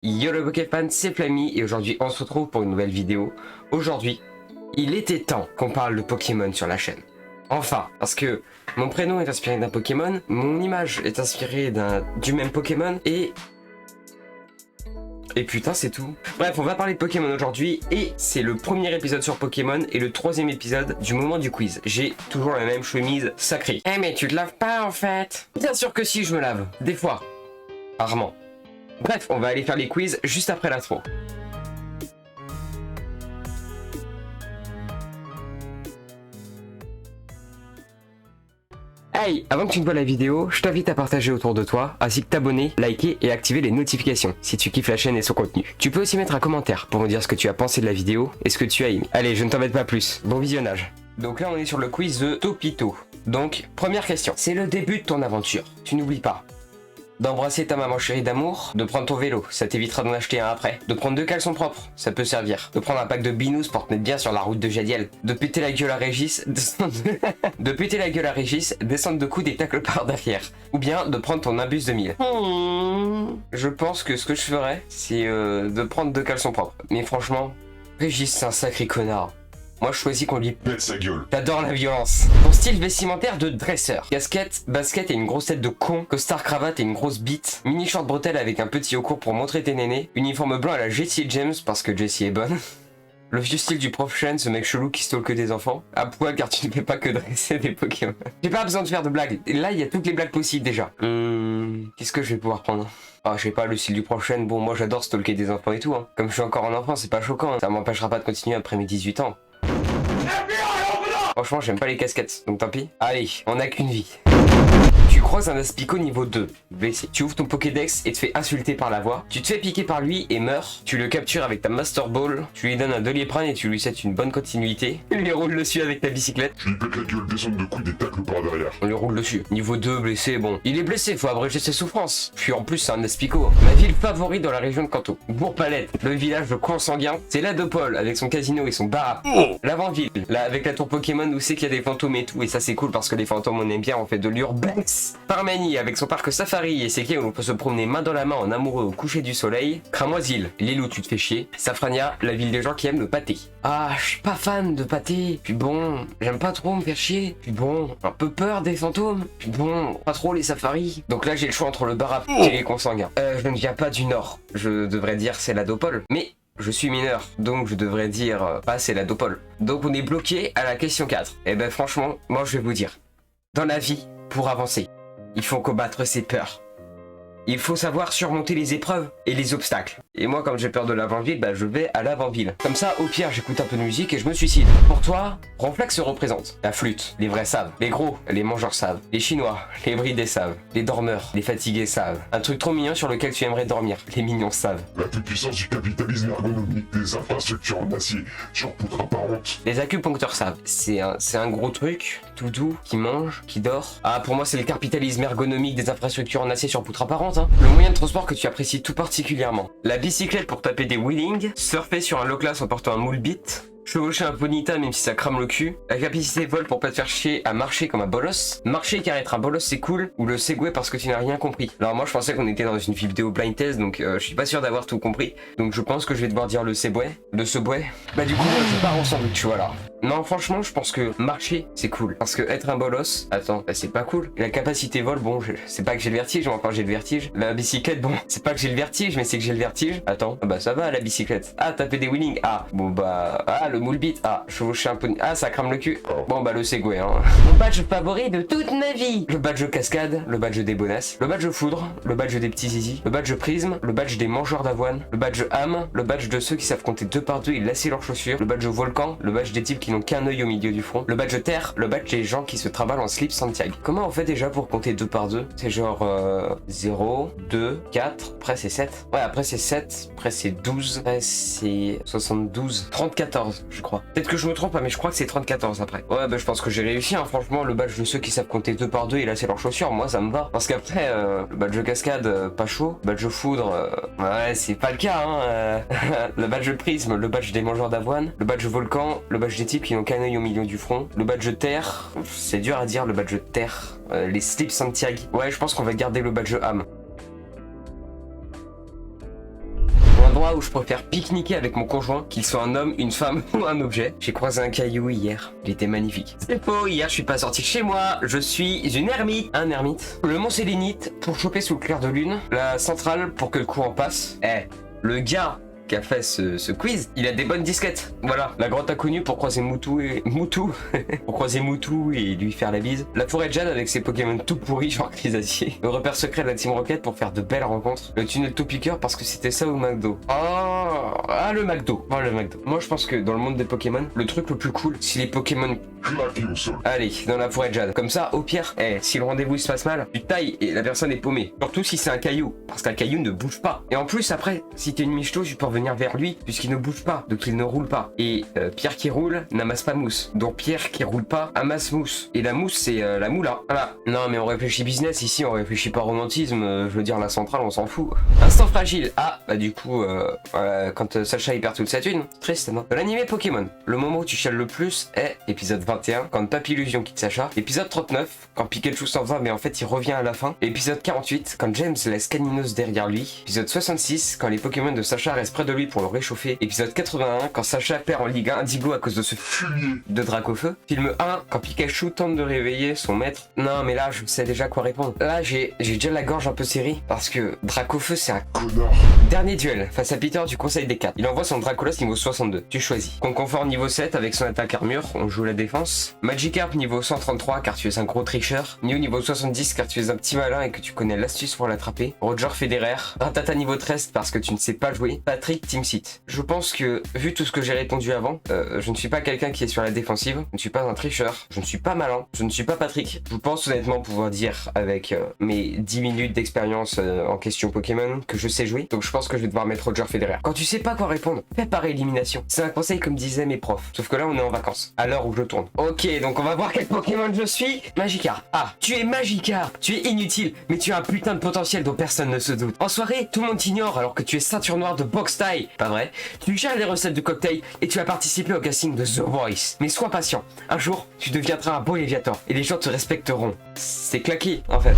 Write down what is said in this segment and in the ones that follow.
Yo le Pokéfan, c'est Flammy et aujourd'hui on se retrouve pour une nouvelle vidéo. Aujourd'hui, il était temps qu'on parle de Pokémon sur la chaîne. Enfin, parce que mon prénom est inspiré d'un Pokémon, mon image est inspirée du même Pokémon et putain c'est tout. Bref, on va parler de Pokémon aujourd'hui et c'est le premier épisode sur Pokémon et le troisième épisode du moment du quiz. J'ai toujours la même chemise sacrée. Eh mais tu te laves pas en fait? Bien sûr que si, je me lave. Des fois. Rarement. Bref, on va aller faire les quiz juste après l'intro. Hey, avant que tu ne vois la vidéo, je t'invite à partager autour de toi, ainsi que t'abonner, liker et activer les notifications si tu kiffes la chaîne et son contenu. Tu peux aussi mettre un commentaire pour me dire ce que tu as pensé de la vidéo et ce que tu as aimé. Allez, je ne t'embête pas plus, bon visionnage. Donc là on est sur le quiz de Topito. Donc, première question, c'est le début de ton aventure, tu n'oublies pas. D'embrasser ta maman chérie d'amour, de prendre ton vélo, ça t'évitera d'en acheter un après. De prendre 2 caleçons propres, ça peut servir. De prendre un pack de binous pour te mettre bien sur la route de Jadiel. De péter la gueule à Régis, de péter la gueule à Régis, descendre de coups des tacles par derrière. Ou bien de prendre ton imbus de 1000. Je pense que ce que je ferais, c'est de prendre 2 caleçons propres. Mais franchement, Régis c'est un sacré connard. Moi je choisis qu'on lui pète sa gueule. T'adores la violence. Ton style vestimentaire de dresseur. Casquette, basket et une grosse tête de con. Costard cravate et une grosse bite. Mini short bretelle avec un petit haut court pour montrer tes nénés. Uniforme blanc à la Jessie James parce que Jessie est bonne. Le vieux style du prof Chen, ce mec chelou qui stalke des enfants. À poil car tu ne fais pas que dresser des Pokémon. J'ai pas besoin de faire de blagues. Et là il y a toutes les blagues possibles déjà. Qu'est-ce que je vais pouvoir prendre? Ah, je sais pas, le style du prof Chen, bon moi j'adore stalker des enfants et tout hein. Comme je suis encore un enfant, c'est pas choquant, hein. Ça m'empêchera pas de continuer après mes 18 ans. Franchement, j'aime pas les casquettes, donc tant pis. Allez, on n'a qu'une vie. Tu croises un Aspico niveau 2, blessé. Tu ouvres ton Pokédex et te fais insulter par la voix. Tu te fais piquer par lui et meurs. Tu le captures avec ta Master Ball. Tu lui donnes un Doliprane et tu lui souhaites une bonne continuité. Tu lui roules dessus avec ta bicyclette. Tu lui pètes la gueule, descendre de coups des tacles par derrière. On lui roule dessus. Niveau 2, blessé, bon. Il est blessé, faut abréger ses souffrances. Puis en plus, c'est un Aspico. Ma ville favorite dans la région de Kanto. Bourg-Palette, le village de Consanguin. C'est l'Adopole avec son casino et son bar. L'avant-ville, là avec la tour Pokémon où c'est qu'il y a des fantômes et tout. Et ça c'est cool parce que les fantômes on aime bien, on fait de l'urbex. Parmanie avec son parc safari et ses quais où on peut se promener main dans la main en amoureux au coucher du soleil. Cramoisil, l'île où tu te fais chier. Safrania, la ville des gens qui aiment le pâté. Ah, je suis pas fan de pâté. Puis bon, j'aime pas trop me faire chier. Puis bon, un peu peur des fantômes. Puis bon, pas trop les safaris. Donc là j'ai le choix entre le bar à et les consanguins. Je ne viens pas du nord. Je devrais dire c'est l'Adopole. Mais je suis mineur, donc je devrais dire pas c'est l'Adopole. Donc on est bloqué à la question 4. Et ben franchement, moi je vais vous dire. Dans la vie, pour avancer, il faut combattre ses peurs. Il faut savoir surmonter les épreuves et les obstacles. Et moi, comme j'ai peur de l'avant-ville, bah je vais à l'avant-ville. Comme ça, au pire, j'écoute un peu de musique et je me suicide. Pour toi, Ronflex se représente. La flûte, les vrais savent. Les gros, les mangeurs savent. Les chinois, les bridés savent. Les dormeurs, les fatigués savent. Un truc trop mignon sur lequel tu aimerais dormir. Les mignons savent. La toute-puissance du capitalisme ergonomique des infrastructures en acier sur poutre apparente. Les acupuncteurs savent. C'est un gros truc, tout doux, qui mange, qui dort. Ah, pour moi, c'est le capitalisme ergonomique des infrastructures en acier sur poutre apparente, hein. Le moyen de transport que tu apprécies tout particulièrement. La bicyclette pour taper des wheelings, surfer sur un low class en portant un moule bit, chevaucher un Ponyta même si ça crame le cul, la capacité vol pour pas te faire chier à marcher comme un bolos, marcher car être un bolos c'est cool, ou le Segway parce que tu n'as rien compris. Alors moi je pensais qu'on était dans une vidéo blind test donc je suis pas sûr d'avoir tout compris, donc je pense que je vais devoir dire le Segway, Bah du coup je pars ensemble tu vois là. Non franchement je pense que marcher c'est cool, parce que être un bolos, attends, bah, c'est pas cool. La capacité vol, bon c'est pas que j'ai le vertige, mais encore j'ai le vertige. La bicyclette, bon c'est pas que j'ai le vertige mais c'est que j'ai le vertige. Attends, bah ça va la bicyclette. Ah taper des wheelings, ah bon bah, ah le moule bit, ah chevaucher un pony, ah ça crame le cul. Bon bah le Segway hein. Mon badge favori de toute ma vie. Le badge cascade, le badge des bonasses, le badge foudre, le badge des petits zizi, le badge prisme, le badge des mangeurs d'avoine, le badge âme, le badge de ceux qui savent compter 2 par 2 et lasser leurs chaussures, le badge volcan, le badge des types qui n'ont qu'un œil au milieu du front, le badge terre, le badge des gens qui se trimballent en slip Santiago. Comment on fait déjà pour compter 2 par 2? C'est genre 0, 2, 4, après c'est 7. Ouais après c'est 7, après c'est 12, après c'est 72, 34 je crois. Peut-être que je me trompe, mais je crois que c'est 34 après. Ouais bah je pense que j'ai réussi hein, franchement le badge de ceux qui savent compter 2 par 2 et lasser leurs chaussures, moi ça me va. Parce qu'après le badge cascade, pas chaud, badge foudre, ouais c'est pas le cas hein. Le badge prisme, le badge des mangeurs d'avoine, le badge volcan, le badge des types qui n'ont qu'un œil au milieu du front, le badge terre, c'est dur à dire le badge terre, les slips Santiago. Ouais je pense qu'on va garder le badge âme. endroit où je préfère pique-niquer avec mon conjoint, qu'il soit un homme, une femme ou un objet. J'ai croisé un caillou hier, il était magnifique. C'est faux, hier je suis pas sorti de chez moi, je suis une ermite. Un ermite. Le mont Sélénite pour choper sous le clair de lune, la centrale pour que le courant passe. Le gars qui a fait ce quiz, il a des bonnes disquettes. Voilà, la grotte inconnue pour croiser Moutou pour croiser Moutou et lui faire la bise. La forêt de Jade avec ses Pokémon tout pourris genre Grisacier. Le repère secret de la Team Rocket pour faire de belles rencontres. Le tunnel tout piqueur parce que c'était ça au McDo. Le McDo. Oh le McDo. Moi je pense que dans le monde des Pokémon, le truc le plus cool, c'est les Pokémon claqué au sol. allez, dans la forêt de Jade. Comme ça, au pire, si le rendez-vous il se passe mal, tu tailles et la personne est paumée. Surtout si c'est un caillou, parce qu'un caillou ne bouge pas. Et en plus, après, si t'es une michto, tu peux revenir vers lui, puisqu'il ne bouge pas, donc il ne roule pas. Et pierre qui roule n'amasse pas mousse. Donc pierre qui roule pas amasse mousse. Et la mousse, c'est la moula. Voilà. Non, mais on réfléchit business ici, on réfléchit pas romantisme. Je veux dire, la centrale, on s'en fout. Instant fragile. Du coup, quand Sacha il perd toute sa thune, triste, non? De l'animé Pokémon, le moment où tu chiales le plus est épisode 21, quand Papillusion quitte Sacha. Épisode 39, quand Pikachu s'en va, mais en fait il revient à la fin. Épisode 48, quand James laisse Caninos derrière lui. Épisode 66, quand les Pokémon de Sacha restent près de lui pour le réchauffer. Épisode 81, quand Sacha perd en Ligue 1 Indigo à cause de ce fumier de Dracofeu. Film 1, quand Pikachu tente de réveiller son maître. Non, mais là, je sais déjà quoi répondre. Là, j'ai déjà la gorge un peu serrée, parce que Dracofeu, c'est un Connard. dernier duel face à Peter du Conseil des 4. Il envoie son Dracolos niveau 62. Tu choisis. Conconfort niveau 7 avec son attaque armure, on joue la défense. Magikarp niveau 133 car tu es un gros tricheur. Mew niveau 70 car tu es un petit malin et que tu connais l'astuce pour l'attraper. Roger Federer. Ratata niveau 13 parce que tu ne sais pas jouer. Patrick Teamseat. Je pense que, vu tout ce que j'ai répondu avant, je ne suis pas quelqu'un qui est sur la défensive. Je ne suis pas un tricheur. Je ne suis pas malin. Je ne suis pas Patrick. Je pense honnêtement pouvoir dire avec mes 10 minutes d'expérience en question Pokémon que je sais jouer. Donc je pense que je vais devoir mettre Roger Federer. Quand tu sais pas quoi répondre, fais par élimination. C'est un conseil comme disaient mes profs. Sauf que là on est en vacances. À l'heure où je tourne. Ok, donc on va voir quel Pokémon je suis. Magikarp. Tu es Magikarp. Tu es inutile, mais tu as un putain de potentiel dont personne ne se doute. En soirée, tout le monde t'ignore alors que tu es ceinture noire de boxe taille. Pas vrai? Tu gères les recettes de cocktail et tu as participé au casting de The Voice. Mais sois patient. Un jour, tu deviendras un beau Léviator et les gens te respecteront. C'est claqué, en fait.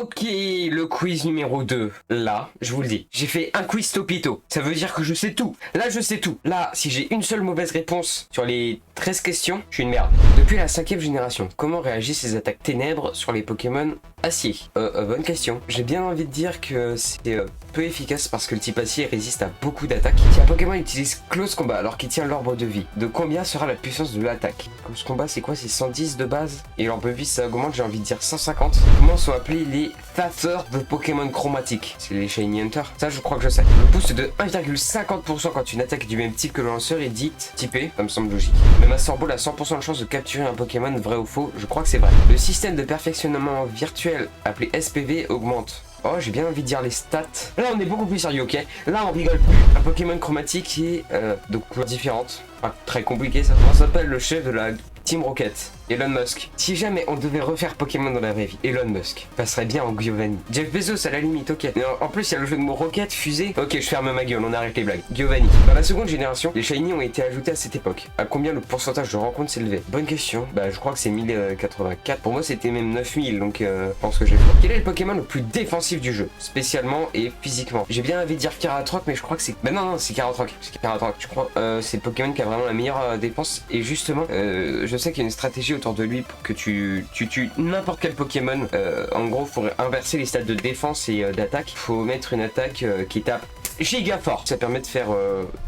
Ok, le quiz numéro 2. Là, je vous le dis, j'ai fait un quiz topito. Ça veut dire que je sais tout. Là, je sais tout. Là, si j'ai une seule mauvaise réponse sur les 13 questions, je suis une merde. Depuis la 5e génération, comment réagissent les attaques ténèbres sur les Pokémon acier? Bonne question. J'ai bien envie de dire que c'est peu efficace parce que le type acier résiste à beaucoup d'attaques. Si un Pokémon utilise Close Combat alors qu'il tient l'orbe de vie, de combien sera la puissance de l'attaque? Close Combat, c'est quoi? C'est 110 de base? Et l'orbe de vie, ça augmente, j'ai envie de dire 150. Comment sont appelés les Thateurs de Pokémon chromatiques? C'est les Shiny Hunter. Ça, je crois que je sais. Le boost de 1,50% quand une attaque du même type que le lanceur est dite typée, ça me semble logique. Le Master Ball a 100% de chance de capturer un Pokémon, vrai ou faux? Je crois que c'est vrai. Le système de perfectionnement virtuel appelé SPV augmente. Oh, j'ai bien envie de dire les stats. Là, on est beaucoup plus sérieux, ok? Là, on rigole plus. Un Pokémon chromatique qui est de couleurs différentes. Enfin, très compliqué ça. On s'appelle le chef de la Team Rocket, Elon Musk. Si jamais on devait refaire Pokémon dans la vraie vie, Elon Musk passerait bien en Giovanni. Jeff Bezos à la limite, ok. Mais en plus, il y a le jeu de mots Rocket, fusée. Ok, je ferme ma gueule, on arrête les blagues. Giovanni. Dans la seconde génération, les Shiny ont été ajoutés à cette époque. À combien le pourcentage de rencontres s'élevait? Bonne question. Je crois que c'est 1084. Pour moi, c'était même 9000, donc je pense que j'ai faux. Quel est le Pokémon le plus défensif du jeu, spécialement et physiquement? J'ai bien envie de dire Caratroc, mais je crois que c'est... non, c'est Caratroc. C'est Caratroc, je crois. C'est le Pokémon qui a vraiment la meilleure défense. Et justement, je sais qu'il y a une stratégie autour de lui pour que tu tues n'importe quel Pokémon. En gros, pour inverser les stats de défense et d'attaque, faut mettre une attaque qui tape giga fort. Ça permet de faire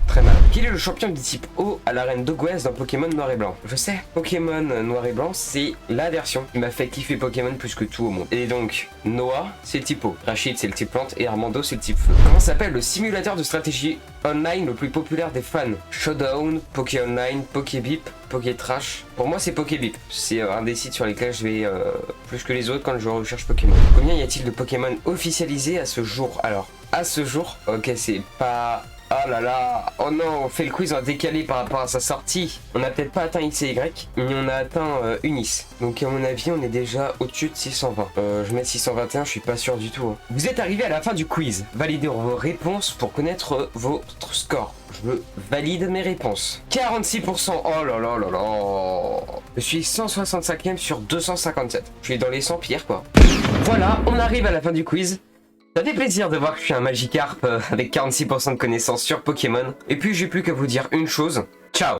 très mal. Quel est le champion du type eau à l'arène d'Ogwes dans Pokémon Noir et Blanc? Je sais, Pokémon Noir et Blanc, c'est la version qui m'a fait kiffer Pokémon plus que tout au monde. Et donc, Noah, c'est le type eau, Rachid, c'est le type plante, et Armando, c'est le type feu. Comment s'appelle le simulateur de stratégie online le plus populaire des fans? Showdown, Poké Online, Pokébip, Pokétrash. Pour moi, c'est Pokébip. C'est un des sites sur lesquels je vais plus que les autres quand je recherche Pokémon. Combien y a-t-il de Pokémon officialisés à ce jour? Alors, à ce jour, ok, c'est pas... Oh là là, oh non, on fait le quiz en décalé par rapport à sa sortie. On n'a peut-être pas atteint X et Y, mais on a atteint Unis. Donc à mon avis, on est déjà au-dessus de 620. Je mets 621, je suis pas sûr du tout. Hein. Vous êtes arrivé à la fin du quiz. Validez vos réponses pour connaître votre score. Je valide mes réponses. 46%, oh là là là là. Je suis 165e sur 257. Je suis dans les 100 pires quoi. Voilà, on arrive à la fin du quiz. Ça fait plaisir de voir que je suis un Magikarp avec 46% de connaissances sur Pokémon. Et puis j'ai plus qu'à vous dire une chose. Ciao!